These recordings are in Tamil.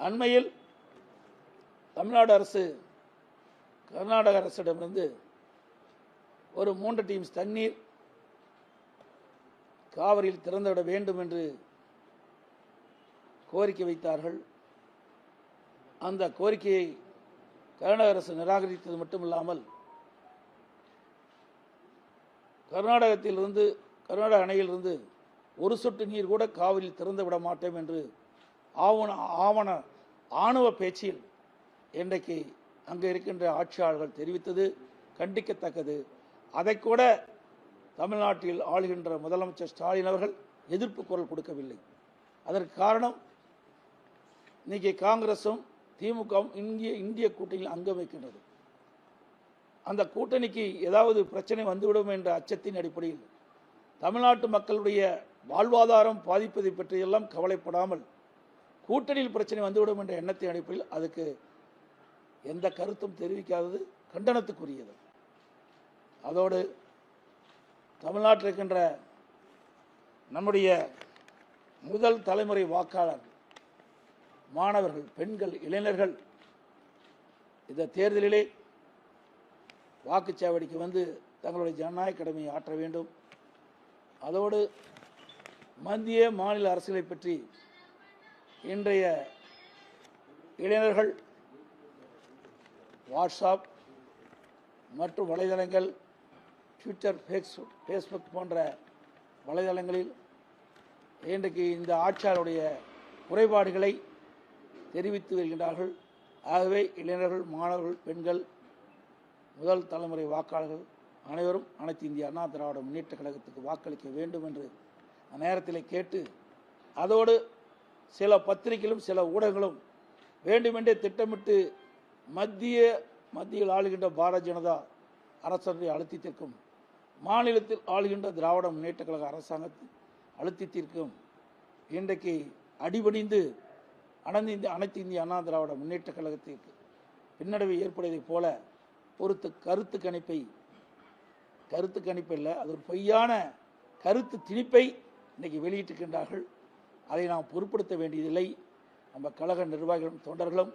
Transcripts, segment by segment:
அண்மையில் தமிழ்நாடு அரசு கர்நாடக அரசிடமிருந்து ஒரு 3 டீம்ஸ் தண்ணீர் காவிரியில் திறந்துவிட வேண்டும் என்று கோரிக்கை வைத்தார்கள். அந்த கோரிக்கையை கர்நாடக அரசு நிராகரித்தது மட்டுமில்லாமல் கர்நாடக அணையிலிருந்து ஒரு சொட்டு நீர் கூட காவிரியில் திறந்து விட மாட்டோம் என்று ஆணவ பேச்சில் இன்றைக்கு அங்கே இருக்கின்ற ஆட்சியாளர்கள் தெரிவித்தது கண்டிக்கத்தக்கது. அதை கூட தமிழ்நாட்டில் ஆளுகின்ற முதலமைச்சர் ஸ்டாலின் அவர்கள் எதிர்ப்பு குரல் கொடுக்கவில்லை. அதற்கு காரணம் இன்னைக்கு காங்கிரசும் திமுகவும் இந்திய கூட்டணியில் அங்கம் வைக்கின்றது. அந்த கூட்டணிக்கு ஏதாவது பிரச்சனை வந்துவிடும் என்ற அச்சத்தின் அடிப்படையில் தமிழ்நாட்டு மக்களுடைய வாழ்வாதாரம் பாதிப்பதை பற்றியெல்லாம் கவலைப்படாமல் கூட்டணியில் பிரச்சனை வந்துவிடும் என்ற எண்ணத்தின் அடிப்படையில் அதுக்கு எந்த கருத்தும் தெரிவிக்காதது கண்டனத்துக்குரியது. அதோடு தமிழ்நாட்டில் இருக்கின்ற நம்முடைய முதல் தலைமுறை வாக்காளர் மாணவர்கள், பெண்கள், இளைஞர்கள் இந்த தேர்தலிலே வாக்குச்சாவடிக்கு வந்து தங்களுடைய ஜனநாயக கடமையை ஆற்ற வேண்டும். அதோடு மத்திய மாநில அரசுகளை பற்றி இன்றைய இளைஞர்கள் வாட்ஸ்அப் மற்றும் வலைதளங்கள், ட்விட்டர், ஃபேஸ்புக் போன்ற வலைதளங்களில் இன்றைக்கு இந்த ஆட்சியாளருடைய குறைபாடுகளை தெரிவித்து வருகின்றார்கள். ஆகவே இளைஞர்கள், மாணவர்கள், பெண்கள், முதல் தலைமுறை வாக்காளர்கள் அனைவரும் அனைத்து இந்திய அண்ணா திராவிட முன்னேற்ற கழகத்துக்கு வாக்களிக்க வேண்டும் என்று நேரத்தில் கேட்டு, அதோடு சில பத்திரிகைகளும் சில ஊடகங்களும் வேண்டுமென்றே திட்டமிட்டு மத்தியில் ஆளுகின்ற பாரதிய ஜனதா அரசுடைய அழுத்தத்திற்கும் மாநிலத்தில் ஆளுகின்ற திராவிட முன்னேற்ற கழக அரசாங்கத்தின் அழுத்தத்திற்கும் இன்றைக்கு அடிபணிந்து அனைத்து இந்திய அண்ணா திராவிட முன்னேற்ற கழகத்திற்கு பின்னடைவு ஏற்படுவதைப் போல ஒரு கருத்து கணிப்பில்லை, அது ஒரு பொய்யான கருத்து திணிப்பை இன்றைக்கி வெளியிட்டிருக்கின்றார்கள். அதை நாம் பொருட்படுத்த வேண்டியதில்லை. நம்ம கழக நிர்வாகிகளும் தொண்டர்களும்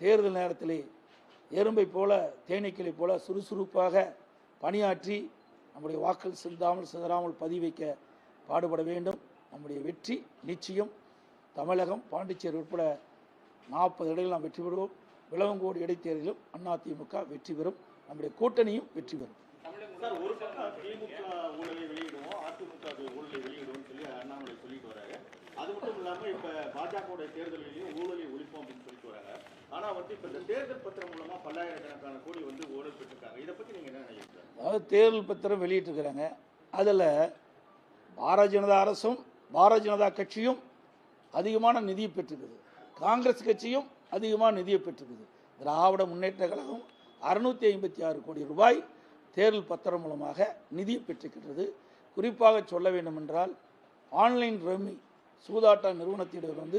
தேர்தல் நேரத்திலே எறும்பை போல தேனீக்களை போல சுறுசுறுப்பாக பணியாற்றி நம்முடைய வாக்கள் சிதறாமல் பதிவு வைக்க பாடுபட வேண்டும். நம்முடைய வெற்றி நிச்சயம். தமிழகம், பாண்டிச்சேரி உட்பட 40 இடங்களில் நாம் வெற்றி பெறுவோம். விளவங்கோடு இடைத்தேர்தலிலும் அதிமுக வெற்றி பெறும். நம்முடைய கூட்டணியும் வெற்றி பெறும். ஒரு பக்கம் திமுக ஊழலை வெளியிடுவோம், அதிமுக ஊழலை வெளியிடுவோம் சொல்லி அண்ணாமலை சொல்லிட்டு வராங்க. அது மட்டும் இல்லாம இப்ப பாஜக தேர்தலிலையும் ஊழலை ஒழிப்போம் அப்படின்னு சொல்லிட்டு வராங்க. ஆனா இப்ப இந்த தேர்தல் பத்திரம் மூலமா பல்லாயிரக்கணக்கான கோடி ஊழல் பெற்றிருக்காங்க. இதை பத்தி நீங்க என்ன நினைக்கிறீங்க? அதாவது தேர்தல் பத்திரம் வெளியிட்டிருக்கிறாங்க. அதுல பாரதிய ஜனதா அரசும் பாரதிய ஜனதா கட்சியும் அதிகமான நிதியை பெற்றிருக்குது, காங்கிரஸ் கட்சியும் அதிகமான நிதியை பெற்றிருக்குது. திராவிட முன்னேற்ற கழகம் 656 கோடி ரூபாய் தேர்தல் பத்திரம் மூலமாக நிதியை பெற்றிருக்கிறது. குறிப்பாக சொல்ல வேண்டும் என்றால் ஆன்லைன் ரம்மி சூதாட்ட நிறுவனத்திடம்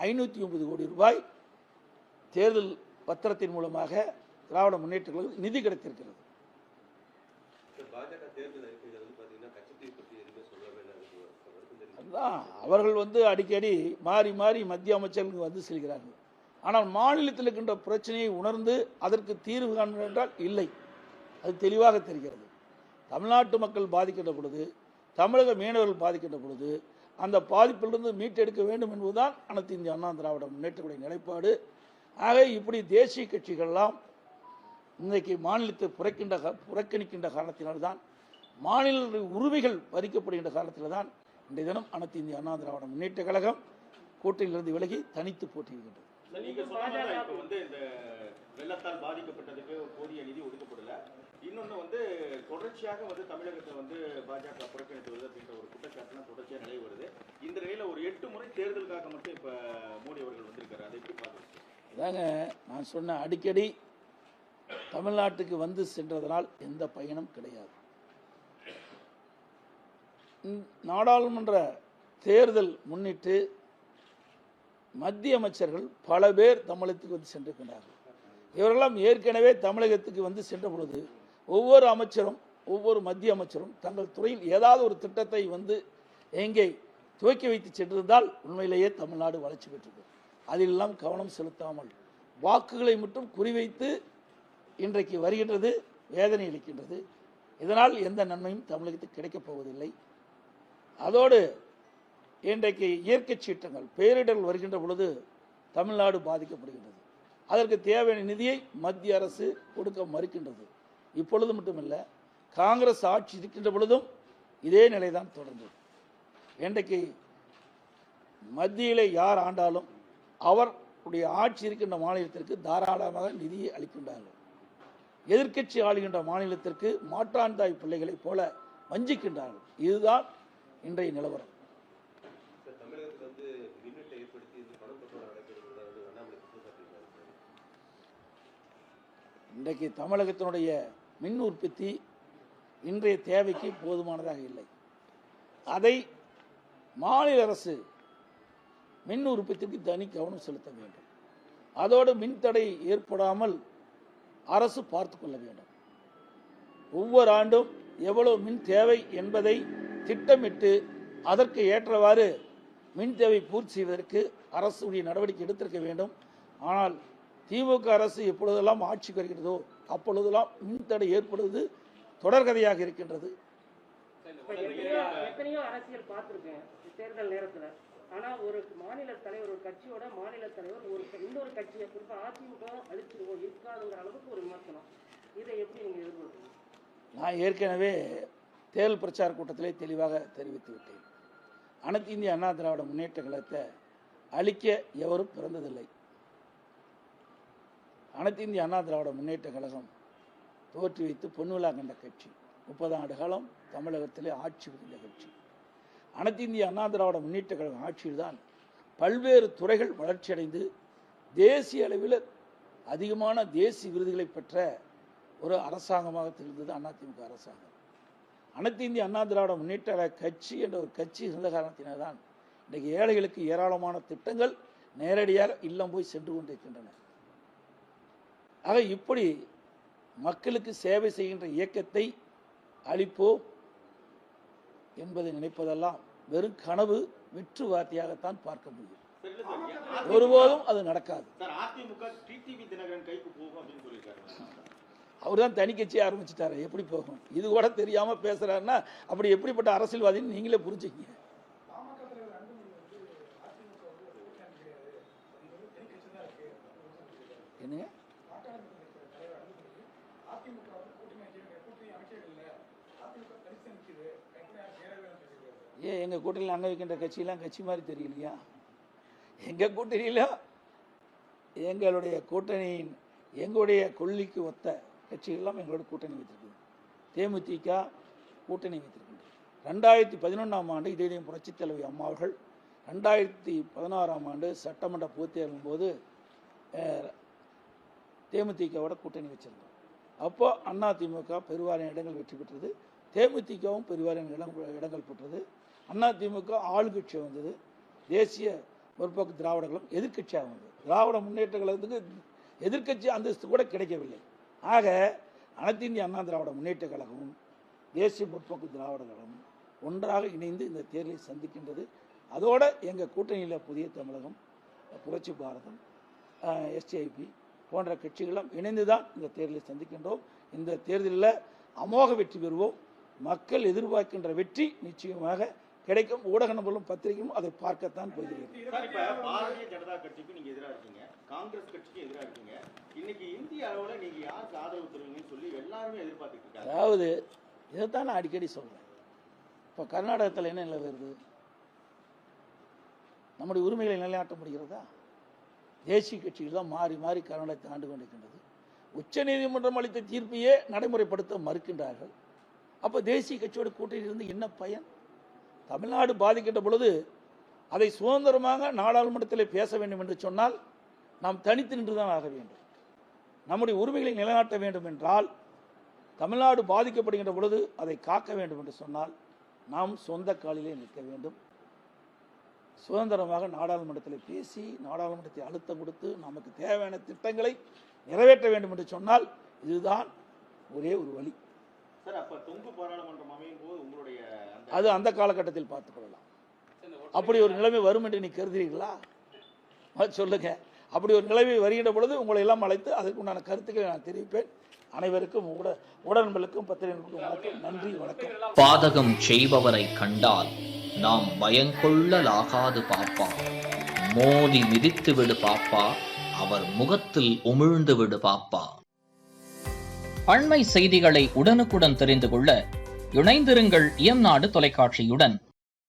509 கோடி ரூபாய் தேர்தல் பத்திரத்தின் மூலமாக திராவிட முன்னேற்ற கழகம் நிதி கிடைத்திருக்கிறது. அதுதான் அவர்கள் அடிக்கடி மாறி மத்திய அமைச்சர்களுக்கு செல்கிறார்கள். ஆனால் மாநிலத்தில் இருக்கின்ற பிரச்சனையை உணர்ந்து அதற்கு தீர்வு காண்பது என்றால் இல்லை. அது தெளிவாக தெரிகிறது. தமிழ்நாட்டு மக்கள் பாதிக்கின்ற பொழுது, தமிழக மீனவர்கள் பாதிக்கின்ற பொழுது அந்த பாதிப்பிலிருந்து மீட்டெடுக்க வேண்டும் என்பதுதான் அனைத்து இந்திய அண்ணா திராவிட முன்னேற்றக்கூடிய நிலைப்பாடு. ஆக இப்படி தேசிய கட்சிகள்லாம் இன்றைக்கு மாநிலத்தை புறக்கணிக்கின்ற காரணத்தினால்தான், மாநில உரிமைகள் பறிக்கப்படுகின்ற காரணத்தில் தான் இன்றைய தினம் அனைத்து இந்திய அண்ணா திராவிட முன்னேற்ற கழகம் கூட்டணியிலிருந்து விலகி தனித்து போட்டியிடுகின்றது. இந்த வெள்ளத்தால் பாதிக்கப்பட்டதுக்கு போதிய நிதி ஒதுக்கப்படல. இன்னொன்று தொடர்ச்சியாக தமிழகத்தை பாஜக புறக்கணித்து வருது அப்படின்ற ஒரு குற்றச்சாட்டுலாம் தொடர்ச்சியாக நிலை வருது. இந்த நிலையில் ஒரு 8 முறை தேர்தலுக்காக மட்டும் இப்போ மோடி அவர்கள் வந்திருக்காரு. அதை எப்படி பார்க்குறீங்க? அதாங்க நான் சொன்ன, அடிக்கடி தமிழ்நாட்டுக்கு சென்றதனால் எந்த பயனும் கிடையாது. நாடாளுமன்ற தேர்தல் முன்னிட்டு மத்திய அமைச்சர்கள் பல பேர் தமிழகத்துக்கு சென்றிருக்கிறார்கள். இவரெல்லாம் ஏற்கனவே தமிழகத்துக்கு சென்ற பொழுது ஒவ்வொரு மத்திய அமைச்சரும் தங்கள் துறையில் ஏதாவது ஒரு திட்டத்தை எங்கே துவக்கி வைத்து சென்றிருந்தால் உண்மையிலேயே தமிழ்நாடு வளர்ச்சி பெற்றது. அதிலெல்லாம் கவனம் செலுத்தாமல் வாக்குகளை மட்டும் குறிவைத்து இன்றைக்கு வருகின்றது, வேதனை அளிக்கின்றது. இதனால் எந்த நன்மையும் தமிழகத்துக்கு கிடைக்கப் போவதில்லை. அதோடு இன்றைக்கு இயற்கை சீற்றங்கள், பேரிடர்கள் வருகின்ற பொழுது தமிழ்நாடு பாதிக்கப்படுகின்றது. அதற்கு தேவையான நிதியை மத்திய அரசு கொடுக்க மறுக்கின்றது. இப்பொழுது மட்டுமல்ல, காங்கிரஸ் ஆட்சி இருக்கின்ற பொழுதும் இதே நிலைதான் தொடர்ந்தது. இன்றைக்கு மத்தியிலே யார் ஆண்டாலும் அவருடைய ஆட்சி இருக்கின்ற மாநிலத்திற்கு தாராளமாக நிதியை அளிக்கின்றார்கள். எதிர்க்கட்சி ஆளுகின்ற மாநிலத்திற்கு மாற்றான் தாய் பிள்ளைகளைப் போல வஞ்சிக்கின்றார்கள். இதுதான் இன்றைய நிலவரம். இன்றைக்கு தமிழகத்தினுடைய மின் உற்பத்தி இன்றைய தேவைக்கு போதுமானதாக இல்லை. அதை மாநில அரசு மின் உற்பத்திக்கு தனி கவனம் செலுத்த வேண்டும். அதோடு மின்தடை ஏற்படாமல் அரசு பார்த்து கொள்ள வேண்டும். ஒவ்வொரு ஆண்டும் எவ்வளவு மின் தேவை என்பதை திட்டமிட்டு அதற்கு ஏற்றவாறு மின் தேவை பூர்த்தி செய்வதற்கு அரசுடைய நடவடிக்கை எடுத்திருக்க வேண்டும். ஆனால் திமுக அரசு எப்பொழுதெல்லாம் ஆட்சிக்கு வருகிறதோ அப்பொழுதெல்லாம் மின்தடை ஏற்படுவது தொடர்கதையாக இருக்கின்றது. எத்தனையோ அரசியல் பார்த்திருக்கேன் தேர்தல் நேரத்தில். ஆனால் ஒரு மாநில தலைவர், ஒரு கட்சியோட மாநில தலைவர் இன்னொரு கட்சியை குறிப்பாக அதிமுக அழிச்சிருவோம் இருக்காதுங்கிற அளவுக்கு ஒரு விமர்சனம். இதை எப்படி நீங்கள் எதிர்கொள்றீங்க? நான் ஏற்கனவே தேர்தல் பிரச்சார கூட்டத்திலே தெளிவாக தெரிவித்து விட்டேன். அனைத்து இந்திய அண்ணா திராவிட முன்னேற்ற கழகத்தை அழிக்க எவரும் பிறந்ததில்லை. அனைத்து இந்திய அண்ணா திராவிட முன்னேற்ற கழகம் தோற்றி வைத்து பொன்விழா கண்ட கட்சி. 30 ஆண்டு காலம் தமிழகத்திலே ஆட்சி புரிந்த கட்சி. அனைத்து இந்திய அண்ணா திராவிட முன்னேற்ற கழகம் ஆட்சியில்தான் பல்வேறு துறைகள் வளர்ச்சியடைந்து தேசிய அளவில் அதிகமான தேசிய விருதுகளை பெற்ற ஒரு அரசாங்கமாக திகழ்ந்தது அதிமுக அரசாங்கம். அனைத்து இந்திய அண்ணா திராவிட முன்னேற்ற கழக கட்சி என்ற ஒரு கட்சி இருந்த காரணத்தினால்தான் இன்றைக்கு ஏழைகளுக்கு ஏராளமான திட்டங்கள் நேரடியாக இல்லம் போய் சென்று கொண்டிருக்கின்றன. ஆக இப்படி மக்களுக்கு சேவை செய்கின்ற இயக்கத்தை அளிப்போம் என்பதை நினைப்பதெல்லாம் வெறும் கனவு, வெற்று வார்த்தையாகத்தான் பார்க்க முடியும். ஒருபோதும் அது நடக்காது. அவர் தான் தனி கட்சி ஆரம்பிச்சுட்டாரு, எப்படி போகும்? இது கூட தெரியாம பேசுறாருன்னா அப்படி எப்படிப்பட்ட அரசியல்வாதின்னு நீங்களே புரிஞ்சுக்கீங்க. என்னங்க ஏன் எங்கள் கூட்டணியில் அங்கே வைக்கின்ற கட்சியெல்லாம் கட்சி மாதிரி தெரியலையா? எங்கள் கூட்டணியில் எங்களுடைய கூட்டணியின் எங்களுடைய கொள்கைக்கு ஒத்த கட்சிகள்லாம் எங்களோட கூட்டணி வைத்திருக்குது. தேமுதிக கூட்டணி வைத்திருக்கின்றது. 2011ஆம் ஆண்டு இதே புரட்சித் தலைவி அம்மா அவர்கள் 2016ஆம் ஆண்டு சட்டமன்ற பொதுத் தேர்தலின் போது தேமுதிகவோட கூட்டணி வச்சிருந்தோம். அப்போ அதிமுக பெருவாரியான இடங்கள் வெற்றி பெற்றது, தேமுதிகவும் பெருவாரியான இடங்கள் பெற்றது. அதிமுக ஆளுங்கட்சி வந்தது, தேசிய முற்போக்கு திராவிட கழகம் எதிர்கட்சியாக வந்தது. திராவிட முன்னேற்ற கழகத்துக்கு எதிர்கட்சி அந்தஸ்து கூட கிடைக்கவில்லை. ஆக அனைத்து இந்திய அண்ணா திராவிட முன்னேற்ற கழகமும் தேசிய முற்போக்கு திராவிட கழகமும் ஒன்றாக இணைந்து இந்த தேர்தலை சந்திக்கின்றது. அதோட எங்கள் கூட்டணியில் புதிய தமிழகம், புரட்சி பாரதம், எஸ்டிஐபி போன்ற கட்சிகளும் இணைந்துதான் இந்த தேர்தலை சந்திக்கின்றோம். இந்த தேர்தலில் அமோக வெற்றி பெறுவோம். மக்கள் எதிர்பார்க்கின்ற வெற்றி நிச்சயமாக கிடைக்கும். ஊடக நபர்களும் பத்திரிகையும் அதை பார்க்கத்தான் போகிறீர்கள். பாரதிய ஜனதா கட்சிக்கு நீங்க எதிராக இருக்கீங்க, காங்கிரஸ் கட்சிக்கு எதிராக இருக்கீங்க. இன்னைக்கு இந்திய அளவில் நீங்க யாருக்கு ஆதரவு தருவீங்கன்னு சொல்லி எல்லாருமே எதிர்பார்த்துட்டு இருக்காங்க. அதாவது இதைத்தான் நான் அடிக்கடி சொல்றேன். இப்போ கர்நாடகத்தில் என்ன நிலை வருது? நம்முடைய உரிமைகளை நிலைநாட்ட முடிகிறதா? தேசிய கட்சிகள் தான் மாறி மாறி கர்நாடகத்தை ஆண்டு கொண்டிருக்கின்றது. உச்சநீதிமன்றம் அளித்த தீர்ப்பையே நடைமுறைப்படுத்த மறுக்கின்றார்கள். அப்போ தேசிய கட்சியோட கூட்டணியிலிருந்து என்ன பயன்? தமிழ்நாடு பாதிக்கின்ற பொழுது அதை சுதந்திரமாக நாடாளுமன்றத்தில் பேச வேண்டும் என்று சொன்னால் நாம் தனித்து நின்றுதான் ஆக வேண்டும். நம்முடைய உரிமைகளை நிலைநாட்ட வேண்டும் என்றால், தமிழ்நாடு பாதிக்கப்படுகின்ற பொழுது அதை காக்க வேண்டும் என்று சொன்னால் நாம் சொந்த காலிலே நிற்க வேண்டும். சுதந்திரமாக நாடாளுமன்றத்தில் பேசி நாடாளுமன்றத்தை அழுத்தம் கொடுத்து நமக்கு தேவையான திட்டங்களை நிறைவேற்ற வேண்டும் என்று சொன்னால் இதுதான் ஒரே ஒரு வழி. அது அந்த காலகட்டத்தில் பார்த்துக் கொள்ளலாம். அப்படி ஒரு நிலைமை வரும் என்று நீ கருதுகிறீர்களா? சொல்லுங்க. அப்படி ஒரு நிலைமை வருகின்ற பொழுது உங்களை எல்லாம் அழைத்து அதற்குண்டான கருத்துக்களை நான் தெரிவிப்பேன். அனைவருக்கும் உடன்பலுக்கும் பத்திரிகைகளுக்கும் வணக்கம். நன்றி, வணக்கம். பாதகம் செய்பவரை கண்டால் நாம் பயங்கொள்ளலாகாது பாப்பா. மோதி மிதித்து விடு பாப்பா, அவர் முகத்தில் உமிழ்ந்து விடு பாப்பா. அண்மை செய்திகளை உடனுக்குடன் தெரிந்து கொள்ள இணைந்திருங்கள் இயம்நாடு தொலைக்காட்சியுடன்.